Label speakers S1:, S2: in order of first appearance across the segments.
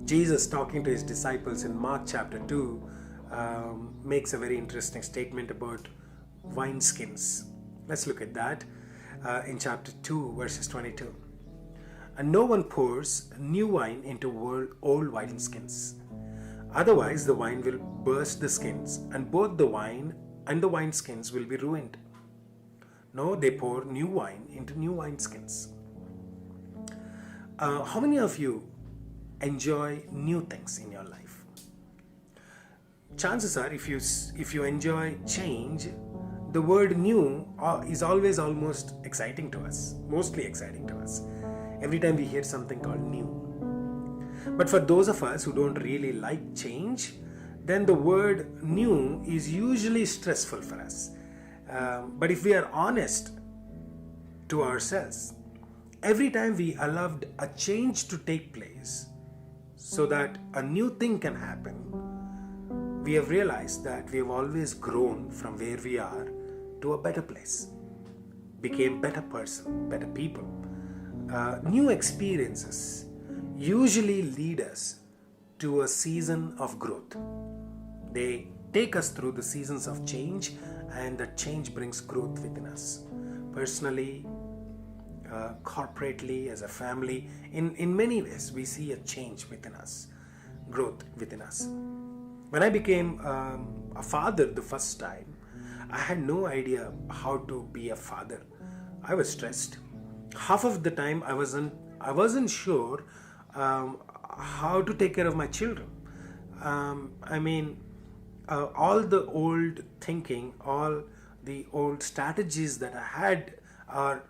S1: Jesus, talking to his disciples in Mark chapter 2, makes a very interesting statement about wineskins. Let's look at that in chapter 2, verses 22. And no one pours new wine into old wineskins. Otherwise, the wine will burst the skins, and both the wine and the wineskins will be ruined. No, they pour new wine into new wineskins. How many of you enjoy new things in your life? Chances are, if you enjoy change, the word new is always almost exciting to us, mostly exciting to us. Every time we hear something called new. But for those of us who don't really like change, then the word new is usually stressful for us. But if we are honest to ourselves, every time we allowed a change to take place so that a new thing can happen, we have realized that we have always grown from where we are to a better place, became better person, better people. New experiences usually lead us to a season of growth. They take us through the seasons of change, and that change brings growth within us. Personally, corporately, as a family, in many ways, we see a change within us, growth within us. When I became a father the first time, I had no idea how to be a father. I was stressed. Half of the time, I wasn't sure how to take care of my children. All the old thinking, all the old strategies that I had, or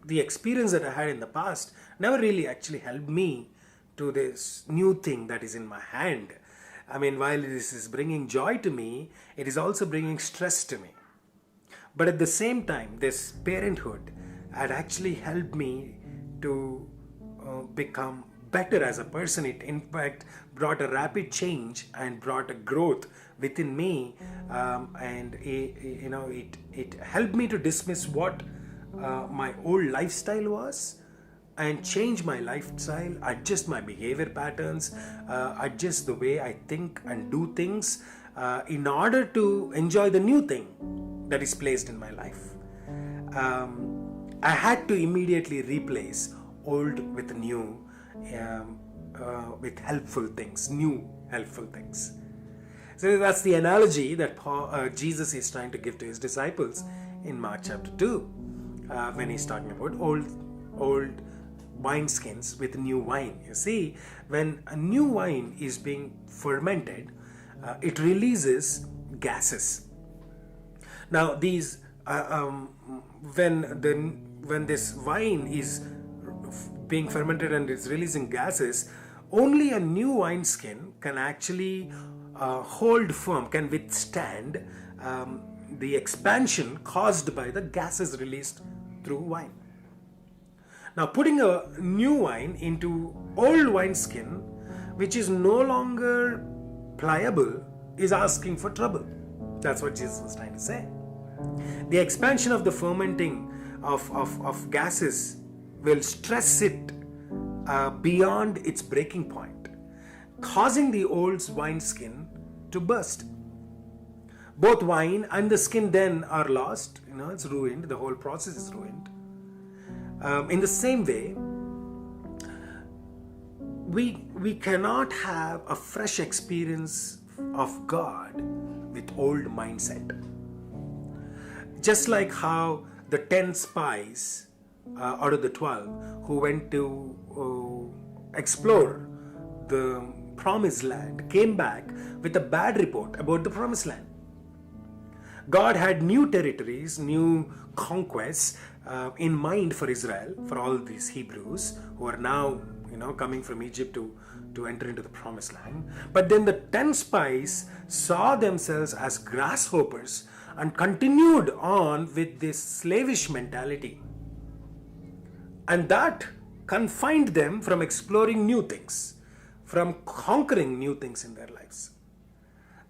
S1: the experience that I had in the past, never really actually helped me to this new thing that is in my hand. While this is bringing joy to me, it is also bringing stress to me. But at the same time, this parenthood had actually helped me to become better as a person. It in fact brought a rapid change and brought a growth within me, and it helped me to dismiss what my old lifestyle was and change my lifestyle, adjust my behavior patterns, adjust the way I think and do things in order to enjoy the new thing that is placed in my life. I had to immediately replace old with new, with helpful things, new helpful things. So that's the analogy that Jesus is trying to give to his disciples in Mark chapter 2, when he's talking about old wineskins with new wine. You see, when a new wine is being fermented, it releases gases. Now, these when this wine is being fermented and it's releasing gases, only a new wineskin can actually hold firm, can withstand the expansion caused by the gases released through wine. Now, putting a new wine into old wineskin, which is no longer pliable, is asking for trouble. That's what Jesus was trying to say. The expansion of the fermenting of gases will stress it beyond its breaking point, causing the old wineskin to burst. Both wine and the skin then are lost. It's ruined. The whole process is ruined. In the same way, we cannot have a fresh experience of God with old mindset. Just like how the 10 spies out of the 12 who went to explore the promised land came back with a bad report about the promised land. God had new territories, new conquests in mind for Israel, for all these Hebrews who are now coming from Egypt to enter into the promised land. But then the 10 spies saw themselves as grasshoppers and continued on with this slavish mentality. And that confined them from exploring new things, from conquering new things in their lives.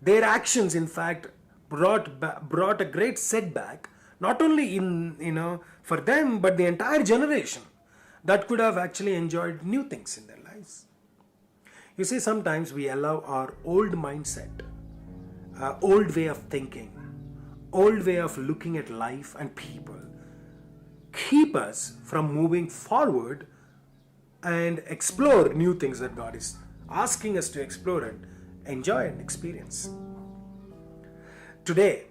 S1: Their actions, in fact, brought a great setback, not only for them, but the entire generation that could have actually enjoyed new things in their lives. You see, sometimes we allow our old mindset, old way of thinking, old way of looking at life and people keep us from moving forward and explore new things that God is asking us to explore and enjoy and experience. Today,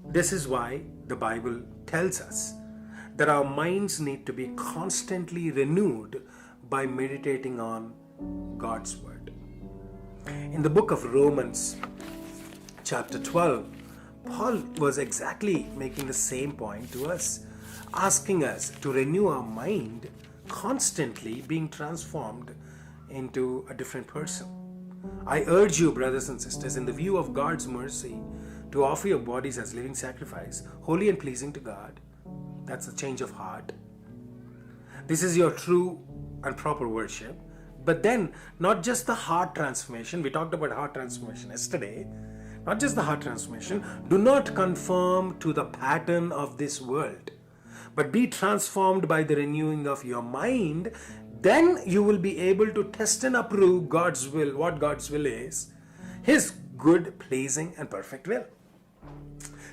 S1: this is why the Bible tells us that our minds need to be constantly renewed by meditating on God's Word. In the book of Romans, chapter 12, Paul was exactly making the same point to us, asking us to renew our mind, constantly being transformed into a different person. I urge you, brothers and sisters, in the view of God's mercy, to offer your bodies as living sacrifice, holy and pleasing to God. That's a change of heart. This is your true and proper worship. But then, not just the heart transformation. We talked about heart transformation yesterday. Not just the heart transformation. Do not conform to the pattern of this world, but be transformed by the renewing of your mind. Then you will be able to test and approve God's will, what God's will is, His good, pleasing, and perfect will.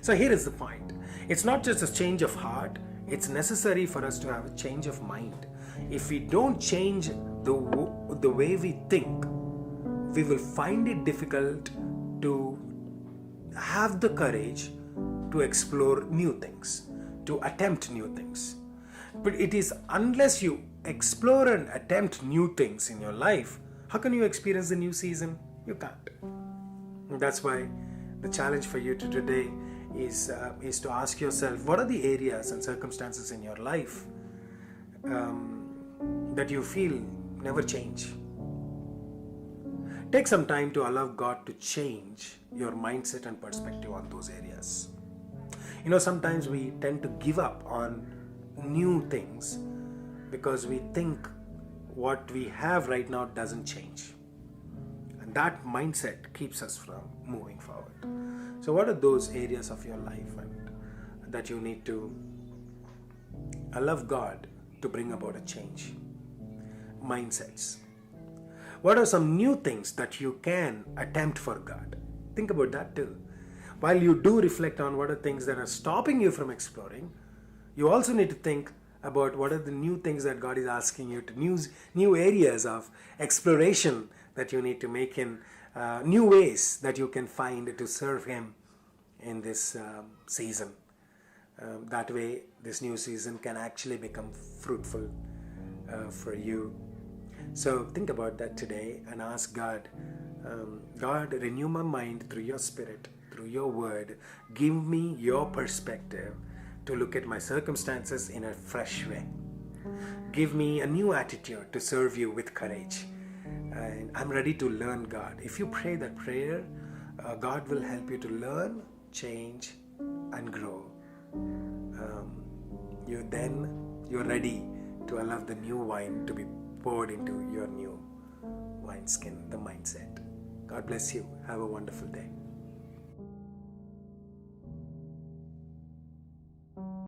S1: So here is the point. It's not just a change of heart. It's necessary for us to have a change of mind. If we don't change the way we think, we will find it difficult to have the courage to explore new things, to attempt new things. But it is unless you explore and attempt new things in your life, how can you experience the new season? You can't. And that's why the challenge for you today is to ask yourself, what are the areas and circumstances in your life that you feel never change? Take some time to allow God to change your mindset and perspective on those areas. You know, sometimes we tend to give up on new things because we think what we have right now doesn't change. And that mindset keeps us from moving forward. So what are those areas of your life and that you need to allow God to bring about a change? Mindsets. What are some new things that you can attempt for God? Think about that too. While you do reflect on what are things that are stopping you from exploring, you also need to think about what are the new things that God is asking you to, new areas of exploration that you need to make in new ways that you can find to serve Him in this season. That way, this new season can actually become fruitful for you. So think about that today and ask God, God, renew my mind through your Spirit, through your Word. Give me your perspective to look at my circumstances in a fresh way. Give me a new attitude to serve you with courage. And I'm ready to learn, God. If you pray that prayer, God will help you to learn, change, and grow. You're ready to allow the new wine to be poured into your new wineskin, the mindset. God bless you. Have a wonderful day.